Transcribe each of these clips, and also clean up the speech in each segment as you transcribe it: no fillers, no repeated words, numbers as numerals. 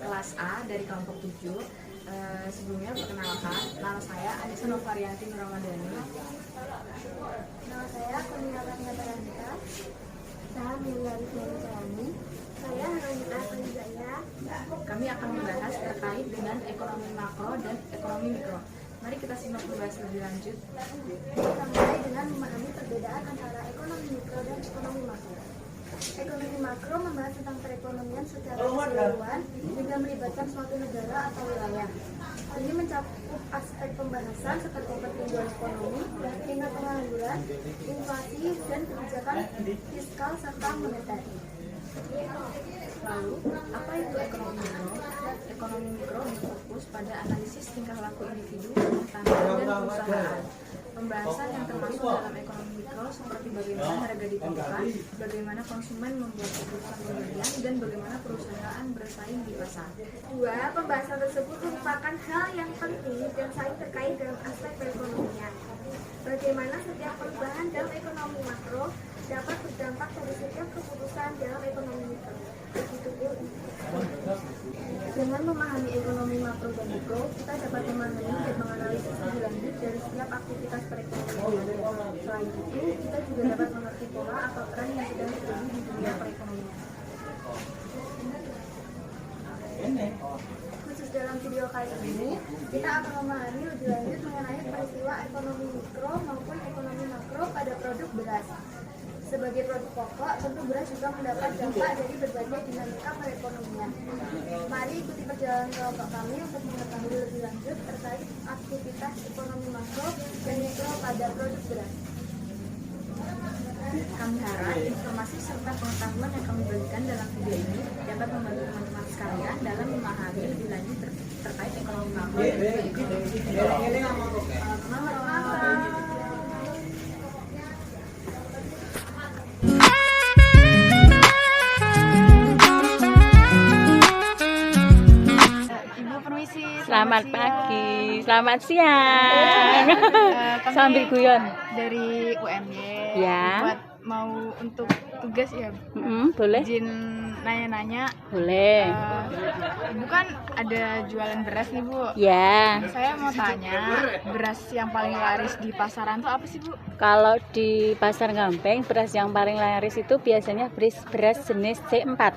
kelas A dari kelompok 7. Sebelumnya perkenalkan, nama saya Anissa Novarianti Nuramadani. Nama saya Kurnia Ratnabaranta. Saya Mulyari Sayani. Saya Hanita Penjaya. Kami akan membahas terkait dengan ekonomi makro dan ekonomi mikro. Mari kita simak pembahasan lebih lanjut. Kita mulai dengan memahami perbedaan antara ekonomi mikro dan ekonomi makro. Ekonomi makro membahas tentang perekonomian secara keseluruhan dengan melibatkan suatu negara atau wilayah. Ini mencakup aspek pembahasan seperti pertumbuhan ekonomi, tingkat pengangguran, inflasi, dan kebijakan fiskal serta moneter. Lalu, apa itu ekonomi mikro? Ekonomi mikro berfokus pada analisis tingkah laku individu, rumah tangga, dan perusahaan. Pembahasan yang termasuk dalam ekonomi mikro seperti bagaimana harga ditentukan, bagaimana konsumen membuat keputusan pembelian, dan bagaimana perusahaan bersaing di pasar. Dua, pembahasan tersebut merupakan hal yang penting dan saling terkait dalam aspek perekonomian. Bagaimana setiap perubahan dalam ekonomi makro dapat berdampak pada setiap keputusan dalam ekonomi mikro. Begitupun, dengan memahami ekonomi makro dan mikro, kita dapat memahami dan menganalisis lebih lanjut dari setiap aktivitas perekonomian. Selain itu, kita juga dapat mengerti pola atau tren yang sedang terjadi di dunia perekonomian. Khusus dalam video kali ini, kita akan memahami lebih lanjut mengenai peristiwa ekonomi mikro maupun ekonomi makro pada produk beras. Sebagai produk pokok, tentu beras juga mendapat dampak dari berbagai dinamika perekonomian. Mari ikuti perjalanan kelompok kami untuk mengetahui lebih lanjut terkait aktivitas ekonomi makro dan mikro pada produk beras. Kami harap informasi serta pengetahuan yang kami berikan dalam video ini dapat membantu teman-teman sekalian dalam memahami lebih lanjut terkait ekonomi makro dan ekonomi mikro. Selamat pagi, selamat siang. Sambil guyon dari UMY. Ya. Buat mau untuk tugas ya. Boleh. Izin nanya-nanya. Boleh. Ibu kan ada jualan beras nih, Bu. Ya. Saya mau tanya, beras yang paling laris di pasaran tuh apa sih, Bu? Kalau di pasar Gampeng, beras yang paling laris itu biasanya beras jenis C4.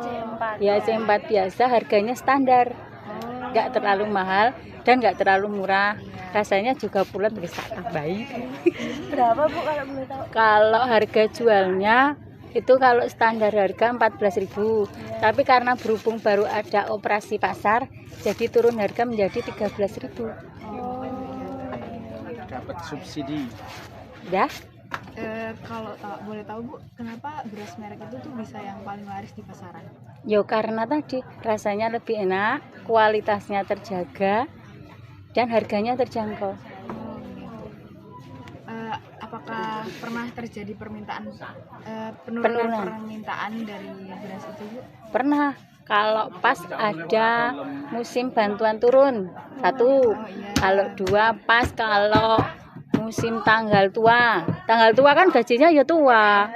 C4. Ya, C4 biasa, harganya standar. Nggak terlalu mahal dan nggak terlalu murah, rasanya juga pula bisa tambahin. Berapa, Bu, kalau boleh tahu? Kalau harga jualnya itu kalau standar harga 14.000, tapi karena berhubung baru ada operasi pasar jadi turun harga menjadi 13.000. Dapat subsidi Ya. Kalau boleh tahu, Bu, kenapa beras merek itu tuh bisa yang paling laris di pasaran? Yo karena tadi rasanya lebih enak, kualitasnya terjaga, dan harganya terjangkau. Apakah pernah terjadi penurunan permintaan dari beras itu, Bu? Pernah, kalau pas ada musim bantuan turun, satu. Kalau dua, pas kalau musim tanggal tua kan gajinya ya tua.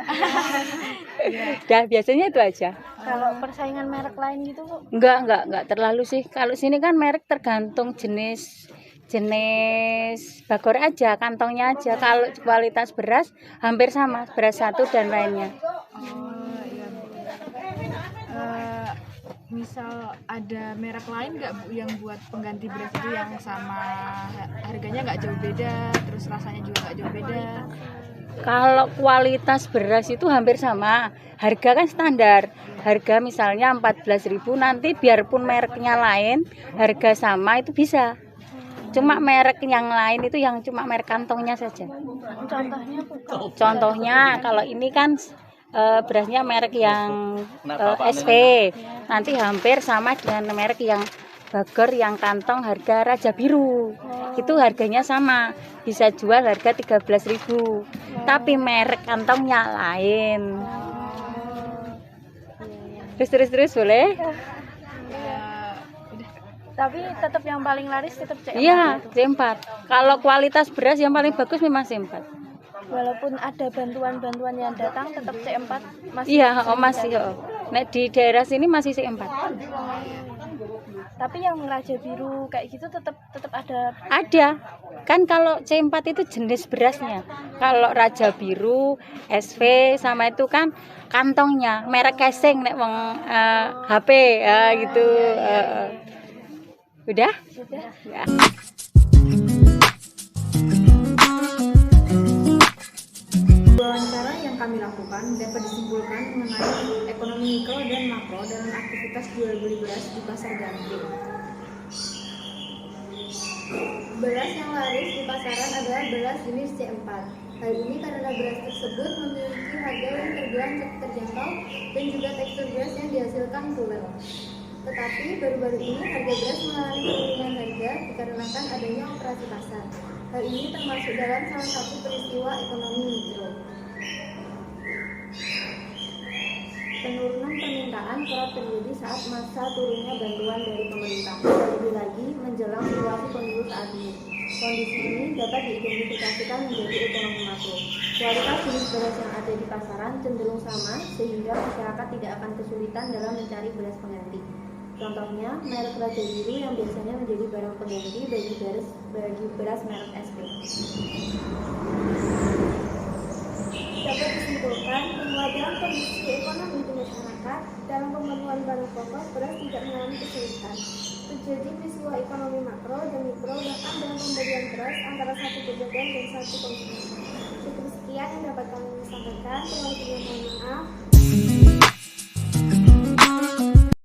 Dah biasanya itu aja. Kalau persaingan merek lain gitu, Bu? Enggak terlalu sih. Kalau sini kan merek tergantung jenis bagor aja, kantongnya aja. Kalau kualitas beras hampir sama, beras satu dan lainnya. Oh iya, Bu. Misal ada merek lain nggak, Bu, yang buat pengganti beras itu yang sama harganya nggak jauh beda, terus rasanya juga nggak jauh beda? Kalau kualitas beras itu hampir sama, harga kan standar. Harga misalnya 14.000, nanti biarpun mereknya lain, harga sama itu bisa. Cuma merek yang lain itu yang cuma merek kantongnya saja. Contohnya, Bu? Contohnya kalau ini kan berasnya merek yang SV, nanti hampir sama dengan merek yang bagor yang kantong harga Raja Biru. Itu harganya sama, bisa jual harga 13.000. Tapi merek kantongnya lain. Terus boleh? Tapi tetap yang paling laris tetap C4. Iya, C4. Kalau kualitas beras yang paling bagus memang C4. Walaupun ada bantuan yang datang tetap C4 masih. Iya, masih. Nek di daerah sini masih C4. Tapi yang Raja Biru kayak gitu tetap ada. Ada. Kan kalau C4 itu jenis berasnya. Kalau Raja Biru, SV sama itu kan kantongnya, merek casing nek wong HP gitu. Udah? Sudah. Ya. Wawancara yang kami lakukan dapat disimpulkan mengenai ekonomi mikro dan makro dalam aktivitas jual beli beras di pasar Gandring. Beras yang laris di pasaran adalah beras jenis C4. Hal ini karena beras tersebut memiliki harga yang terbilang terjangkau dan juga tekstur beras yang dihasilkan tulen. Tetapi baru-baru ini harga beras mengalami penurunan harga dikarenakan adanya operasi pasar. Hal ini termasuk dalam salah satu peristiwa ekonomi mikro. Penurunan permintaan kerap terjadi saat masa turunnya bantuan dari pemerintah, terlebih lagi menjelang situasi pemilu saat ini. Kondisi ini dapat diidentifikasikan menjadi ekonomi makro. Kualitas jenis beras yang ada di pasaran cenderung sama, sehingga masyarakat tidak akan kesulitan dalam mencari beras pengganti. Contohnya, merek Raja Biru yang biasanya menjadi barang pengganti bagi beras merek SP. Dapat disimpulkan bahwa dalam kondisi ekonomi di masyarakat, dalam pemenuhan barang pokok beras tidak mengalami kesulitan. Terjadi peristiwa ekonomi makro dan mikro bahkan dalam pembelian beras antara satu pedagang dan satu konsumen. Cukup sekian yang dapat kami sampaikan. Terima kasih. Mohon maaf.